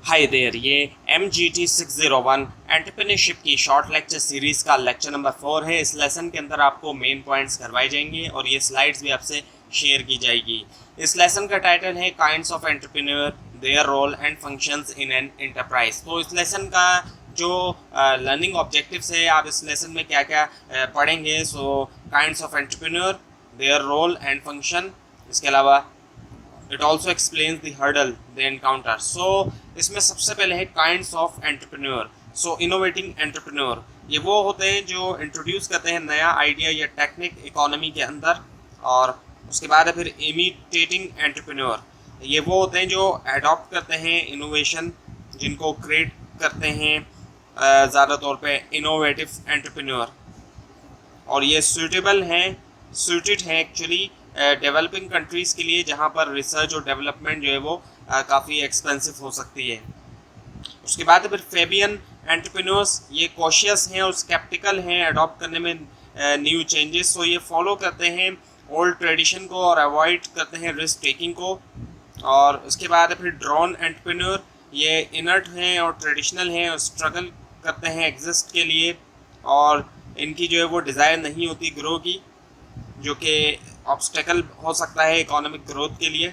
Hi there, ये MGT601 entrepreneurship की short lecture series का लेक्चर नंबर 4 है। इस लेसन के अंदर आपको मेन पॉइंट्स करवाए जाएंगे और ये स्लाइड्स भी आपसे शेयर की जाएगी। इस लेसन का टाइटल है kinds of entrepreneur, their role and functions in an enterprise. तो इस लेसन का जो लर्निंग ऑब्जेक्टिव्स है, आप इस लेसन में क्या क्या पढ़ेंगे। So kinds of entrepreneur, their role and function, इसके अलावा it also explains the hurdle they encounter. So इसमें सबसे पहले है kinds of entrepreneur. So innovating entrepreneur ये वो होते हैं जो इंट्रोड्यूस करते हैं नया आइडिया या टेक्निक इकोनॉमी के अंदर। और उसके बाद है फिर इमिटेटिंग एंटरप्रेन्योर, ये वो होते हैं जो अडॉप्ट करते हैं इनोवेशन, जिनको क्रिएट करते हैं ज़्यादा तौर पे इनोवेटिव एंटरप्रेन्योर। और ये सूटेड हैं एक्चुअली डेवलपिंग कंट्रीज़ के लिए, जहाँ पर रिसर्च और डेवलपमेंट जो है वो काफ़ी एक्सपेंसिव हो सकती है। उसके बाद फिर फेबियन एंटरप्रेन्योर्स, ये कॉशियस हैं और स्केप्टिकल हैं अडॉप्ट करने में न्यू चेंजेस। सो ये फॉलो करते हैं ओल्ड ट्रेडिशन को और अवॉइड करते हैं रिस्क टेकिंग को। और उसके बाद फिर ड्रोन एंटरप्रेन्योर, ये इनर्ट हैं और ट्रेडिशनल हैं और स्ट्रगल करते हैं एग्जिस्ट के लिए, और इनकी जो है वो डिज़ायर नहीं होती ग्रो की, जो कि ऑब्स्टेकल हो सकता है इकोनॉमिक ग्रोथ के लिए।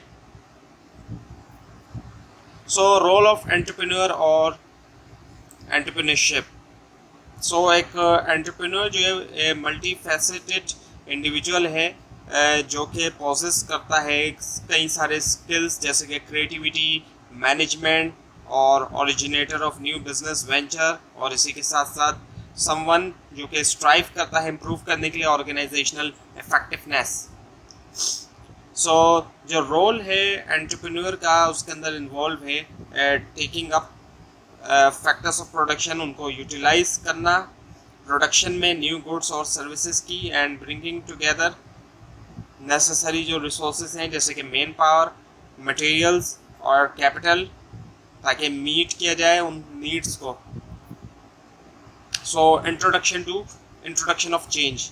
सो रोल ऑफ एंटरप्रेन्योर और एंटरप्रेन्योरशिप। सो एक एंटरप्रेन्योर जो है मल्टी फैसेटेड इंडिविजुअल है जो कि पोजेस करता है कई सारे स्किल्स, जैसे कि क्रिएटिविटी, मैनेजमेंट और originator of new business venture. और इसी के साथ साथ समवन जो कि स्ट्राइव करता है इम्प्रूव करने के लिए ऑर्गेनाइजेशनल इफेक्टिवनेस। सो जो रोल है एंटरप्रेन्योर का, उसके अंदर इन्वॉल्व है taking up factors of production, उनको यूटिलाइज करना प्रोडक्शन में न्यू गुड्स और सर्विसेज की, एंड ब्रिंगिंग टुगेदर नेसेसरी जो रिसोर्सेज हैं, जैसे कि मैन पावर, मटेरियल्स और कैपिटल, ताकि मीट किया जाए उन नीड्स को। So introduction of change.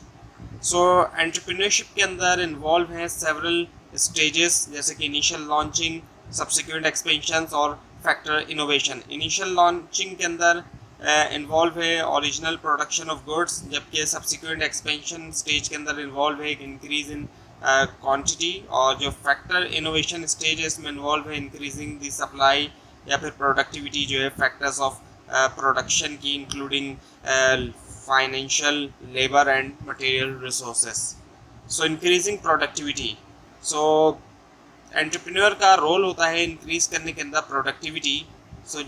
So entrepreneurship के अंदर इन्वॉल्व हैं सेवरल स्टेजेस, जैसे कि इनिशियल लॉन्चिंग, सब्सिक्वेंट एक्सपेंशंस और फैक्टर इनोवेशन। इनिशियल लॉन्चिंग के अंदर इन्वॉल्व है ओरिजिनल प्रोडक्शन ऑफ गुड्स, जबकि सब्सिक्वेंट एक्सपेंशन स्टेज के अंदर इन्वॉल्व है इंक्रीज इन क्वांटिटी। और जो फैक्टर इनोवेशन स्टेज है, इसमें इन्वॉल्व है इंक्रीजिंग द सप्लाई या फिर प्रोडक्टिविटी जो है फैक्टर्स ऑफ प्रोडक्शन की, including financial, labour and material resources. So increasing productivity. So entrepreneur का रोल होता है इंक्रीज करने के अंदर प्रोडक्टिविटी। सो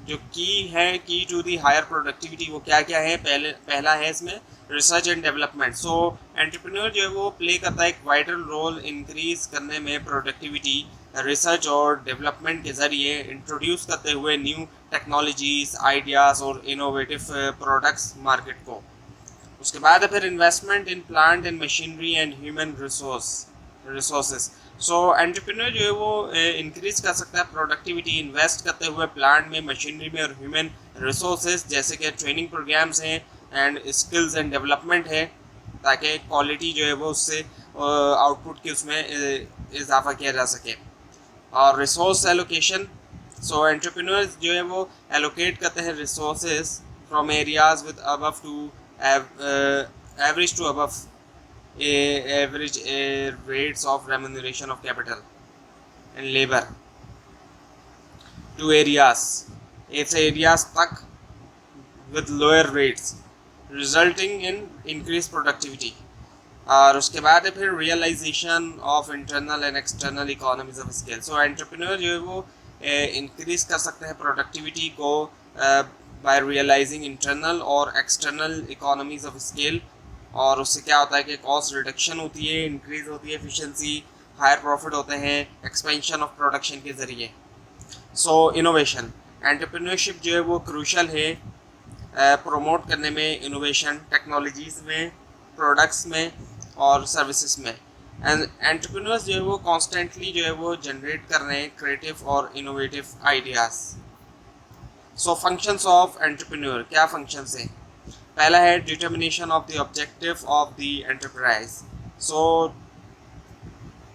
जो की टू दी हायर प्रोडक्टिविटी, वो क्या क्या है। पहला है इसमें research and development. So entrepreneur जो है वो प्ले करता है एक वाइटल रोल इंक्रीज करने में प्रोडक्टिविटी, रिसर्च और डेवलपमेंट के ज़रिए इंट्रोड्यूस करते हुए न्यू टेक्नोलॉजीज, आइडियाज़ और इनोवेटिव प्रोडक्ट्स मार्केट को। उसके बाद फिर investment in plant and machinery and human resources. So entrepreneur जो है वो इंक्रीज कर सकता है प्रोडक्टिविटी इन्वेस्ट करते हुए प्लांट में, मशीनरी में और ह्यूमन रिसोर्सेज, जैसे कि ट्रेनिंग प्रोग्राम्स हैं एंड स्किल्स एंड डेवलपमेंट है, ताकि क्वालिटी जो है वो उससे आउटपुट की उसमें इजाफा किया जा सके। और रिसोर्स एलोकेशन। सो एंटरप्रेन्योर्स जो है वो एलोकेट करते हैं resources from areas with above to average to above average rates of remuneration of capital and labor to areas, ऐसे areas तक with lower rates resulting in increased productivity। और उसके बाद है फिर realization of internal and external economies of scale। So entrepreneur जो है वो इंक्रीज कर सकते हैं प्रोडक्टिविटी को by realizing internal और external economies of scale। और उससे क्या होता है कि कॉस्ट रिडक्शन होती है, इंक्रीज होती है एफिशिएंसी, हायर प्रॉफिट होते हैं एक्सपेंशन ऑफ प्रोडक्शन के ज़रिए। So innovation. एंटरप्रेन्योरशिप जो है वो क्रूशल है प्रमोट करने में इनोवेशन, टेक्नोलॉजीज़ में, प्रोडक्ट्स में और सर्विसेज में। एंड एंटरप्रेन्योर्स जो है वो कॉन्स्टेंटली जो है वो जनरेट कर रहे हैं क्रिएटिव और innovative ideas. So functions of entrepreneur, क्या फंक्शंस हैं। पहला है determination of the objective of the enterprise. So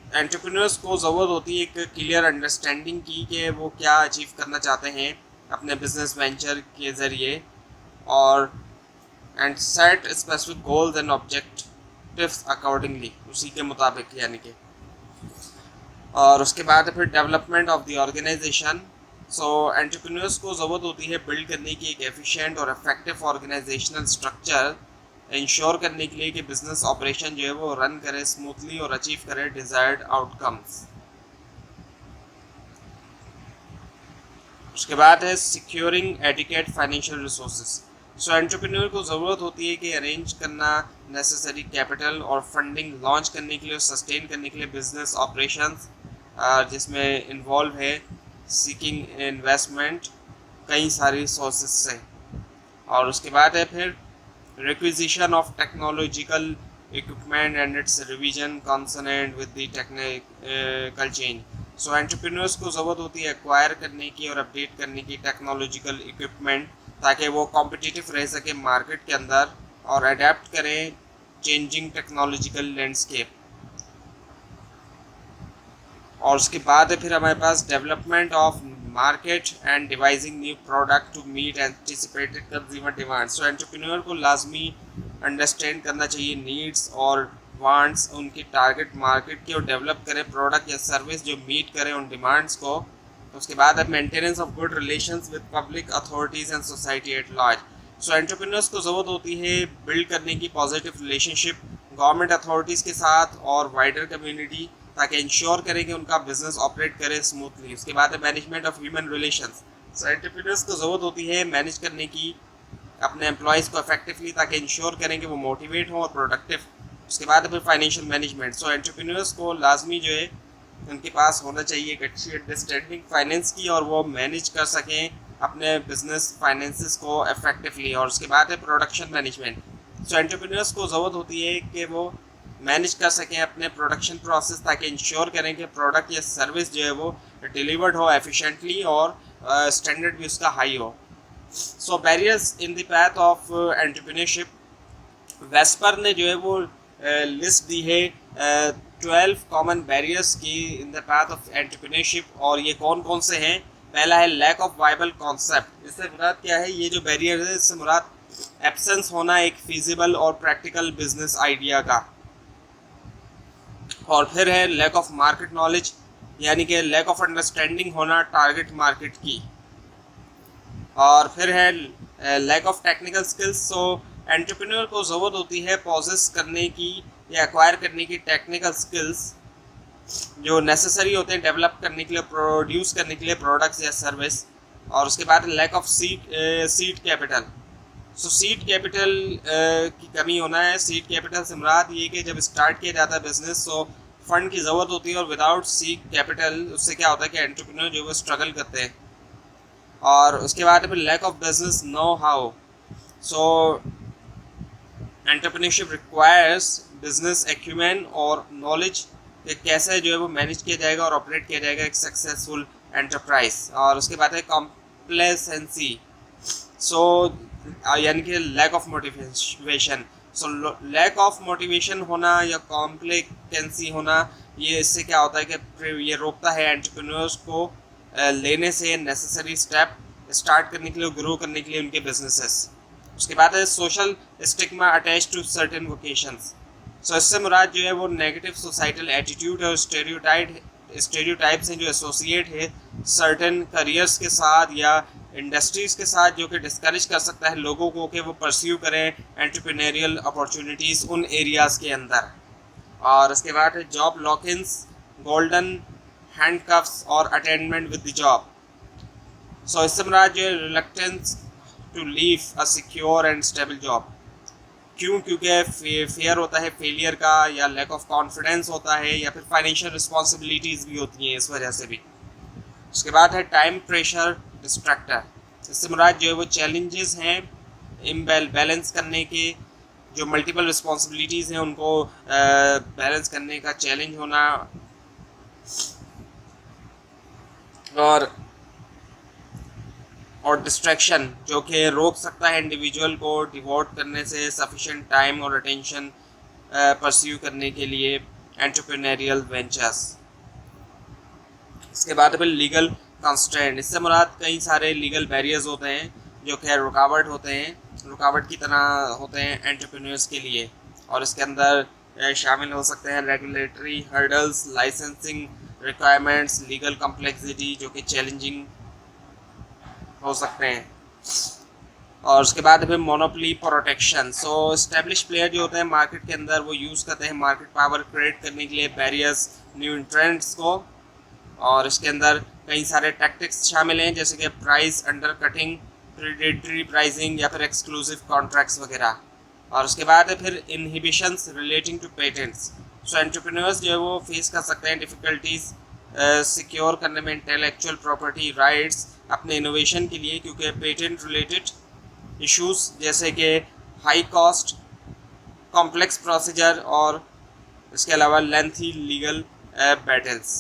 entrepreneurs को ज़रूरत होती है एक क्लियर अंडरस्टैंडिंग की कि वो क्या अचीव करना चाहते हैं अपने बिजनेस वेंचर के ज़रिए, और and set specific goals and objectives accordingly, उसी के मुताबिक यानी कि। और उसके बाद फिर development of the organisation. So entrepreneurs को ज़रूरत होती है बिल्ड करने की एक एफिशिएंट और इफेक्टिव ऑर्गेनाइजेशनल स्ट्रक्चर, इंश्योर करने के लिए कि बिजनेस ऑपरेशन जो है वो रन करे स्मूथली और अचीव करे डिजायर्ड आउटकम्स। उसके बाद है सिक्योरिंग एडिकेट फाइनेंशियल रिसोर्सेज। सो एंटरप्रेन्योर को ज़रूरत होती है कि अरेंज करना नेसेसरी कैपिटल और फंडिंग लॉन्च करने के लिए और सस्टेन करने के लिए बिजनेस ऑपरेशंस, जिसमें इन्वॉल्व है सीकिंग इन्वेस्टमेंट कई सारी सोर्सेज से। और उसके बाद है फिर requisition of technological equipment and its revision consonant with the technical change। So entrepreneurs को ज़रूरत होती है एक्वायर करने की और अपडेट करने की टेक्नोलॉजिकल इक्विपमेंट, ताकि वो कॉम्पिटिटिव रह सके मार्केट के अंदर और अडेप्ट करें चेंजिंग टेक्नोलॉजिकल लैंडस्केप। और उसके बाद है फिर हमारे पास development of market and devising new product to meet anticipated consumer demand. So entrepreneur को लाजमी अंडरस्टैंड करना चाहिए नीड्स और वांट्स उनकी टारगेट मार्केट की, और डेवलप करें प्रोडक्ट या सर्विस जो मीट करें उन डिमांड्स को। उसके बाद है maintenance of good relations with public authorities and society at large. So entrepreneurs को ज़रूरत होती है बिल्ड करने की पॉजिटिव रिलेशनशिप गवर्नमेंट अथॉरिटीज़ के साथ और वाइडर कम्युनिटी, ताकि इंश्योर करें कि उनका बिजनेस ऑपरेट करे स्मूथली। उसके बाद है management of human relations. So entrepreneurs को ज़रूरत होती है मैनेज करने की अपने एम्प्लॉयज़ को इफेक्टिवली, ताकि इंश्योर करें कि वो मोटिवेट हों और प्रोडक्टिव। उसके बाद फिर फाइनेंशियल मैनेजमेंट। सो एंटरप्रेन्योर्स को लाजमी जो है उनके पास होना चाहिए एक अच्छी अंडरस्टैंडिंग फाइनेंस की, और वो मैनेज कर सकें अपने बिजनेस फाइनेंसिस को इफेक्टिवली। और उसके बाद है प्रोडक्शन मैनेजमेंट। सो एंटरप्रेन्योर्स को ज़रूरत होती है कि वो मैनेज कर सकें अपने प्रोडक्शन प्रोसेस, ताकि इंश्योर करें कि प्रोडक्ट या सर्विस जो है वो डिलीवर्ड हो एफिशिएंटली और स्टैंडर्ड भी उसका हाई हो। So barriers in the path of entrepreneurship, Vesper ने जो है वो लिस्ट दी है 12 कॉमन बैरियर्स की इन द पाथ ऑफ एंटरप्रेन्योरशिप, और ये कौन कौन से हैं। पहला है लैक ऑफ वाइबल कॉन्सेप्ट। इससे मुराद क्या है, ये जो बैरियर है इससे मुराद एब्सेंस होना एक फिजिबल और प्रैक्टिकल बिजनेस आइडिया का। और फिर है लैक ऑफ मार्केट नॉलेज, यानी कि लैक ऑफ अंडरस्टैंडिंग होना टारगेट मार्केट की। और फिर है lack of technical skills. So entrepreneur को ज़रूरत होती है पॉजेस करने की या एक्वायर करने की टेक्निकल स्किल्स जो नेसेसरी होते हैं डेवलप करने के लिए, प्रोड्यूस करने के लिए प्रोडक्ट्स या सर्विस। और उसके बाद lack of seed capital. So seed capital की कमी होना है। सीड कैपिटल से मुराद ये कि जब स्टार्ट किया जाता है बिजनेस तो फंड की ज़रूरत होती है, और विदाउट सीड कैपिटल उससे क्या होता है कि एंटरप्रेन्योर जो है वो स्ट्रगल करते हैं। और उसके बाद फिर lack of business know how. So entrepreneurship requires business acumen और नॉलेज कि कैसे जो है वो मैनेज किया जाएगा और ऑपरेट किया जाएगा एक सक्सेसफुल एंटरप्राइज। और उसके बाद है कॉम्प्लेसेंसी। सो यानी कि lack of motivation. So lack of motivation होना या कॉम्प्लेसेंसी होना, ये इससे क्या होता है कि ये रोकता है एंटरप्रेन्योर्स को लेने से नेसेसरी स्टेप स्टार्ट करने के लिए, ग्रो करने के लिए उनके बिजनेसेस। उसके बाद है social stigma attach to certain vocations. So इससे मुराद जो है वो नेगेटिव सोसाइटल एटीट्यूड और स्टेरियोटाइप्स हैं जो एसोसिएट है सर्टेन करियर्स के साथ या इंडस्ट्रीज़ के साथ, जो कि डिस्करेज कर सकता है लोगों को कि वो परस्यू करें एंटरप्रेन्योरियल अपॉर्चुनिटीज़ उन एरियाज़ के अंदर। और उसके बाद है जॉब लॉक-इन्स, गोल्डन हैंडकफ्स और attachment with the job. So इससे मुराद जो है reluctance to leave a secure and stable job. क्यों? क्योंकि फेयर होता है फेलियर का, या लैक ऑफ कॉन्फिडेंस होता है, या फिर फाइनेंशियल रिस्पॉन्सिबिलिटीज़ भी होती हैं इस वजह से भी। उसके बाद है टाइम प्रेशर डिस्ट्रैक्टर। इससे मुराद जो है वो चैलेंजेस हैं बैलेंस करने के, जो मल्टीपल रिस्पॉन्सिबिलिटीज़ हैं उनको बैलेंस करने का चैलेंज होना, और डिस्ट्रैक्शन जो कि रोक सकता है इंडिविजुअल को डिवोट करने से सफिशिएंट टाइम और अटेंशन परस्यू करने के लिए। Entrepreneurial ventures. इसके बाद फिर लीगल कंस्ट्रेंट, इससे मुराद कई सारे लीगल बैरियर्स होते हैं जो खैर रुकावट की तरह होते हैं एंटरप्रेन्योर्स के लिए, और इसके अंदर शामिल हो सकते हैं regulatory hurdles, licensing requirements, legal complexity जो कि चैलेंजिंग हो सकते हैं। और उसके बाद फिर मोनोपोली प्रोटेक्शन। सो एस्टेब्लिश प्लेयर जो होते हैं मार्केट के अंदर वो यूज़ करते हैं मार्केट पावर क्रिएट करने के लिए बैरियर्स, न्यू इंट्रेंट्स को, और इसके अंदर कई सारे टैक्टिक्स शामिल हैं जैसे कि प्राइस अंडरकटिंग, प्रेडेटरी प्राइसिंग या फिर एक्सक्लूसिव कॉन्ट्रैक्ट्स वगैरह। और उसके बाद फिर inhibitions relating to patents. So entrepreneurs जो है वो फेस कर सकते हैं डिफ़िकल्टीज सिक्योर करने में इंटेलेक्चुअल प्रॉपर्टी राइट्स अपने इनोवेशन के लिए, क्योंकि पेटेंट रिलेटेड इश्यूज जैसे कि हाई कॉस्ट, कॉम्प्लेक्स प्रोसीजर और इसके अलावा लेंथी लीगल बैटल्स।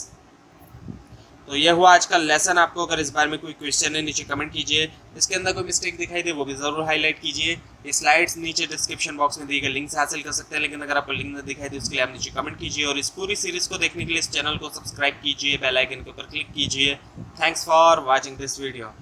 तो ये हुआ आज का लेसन। आपको अगर इस बारे में कोई क्वेश्चन है नीचे कमेंट कीजिए, इसके अंदर कोई मिस्टेक दिखाई दे वो भी ज़रूर हाईलाइट कीजिए। ये स्लाइड्स नीचे डिस्क्रिप्शन बॉक्स में दिए गए लिंक से हासिल कर सकते हैं, लेकिन अगर आपको लिंक न दिखाई दे उसके लिए आप नीचे कमेंट कीजिए, और इस पूरी सीरीज़ को देखने के लिए इस चैनल को सब्सक्राइब कीजिए, बेल आइकन के ऊपर क्लिक कीजिए। Thanks for watching this video.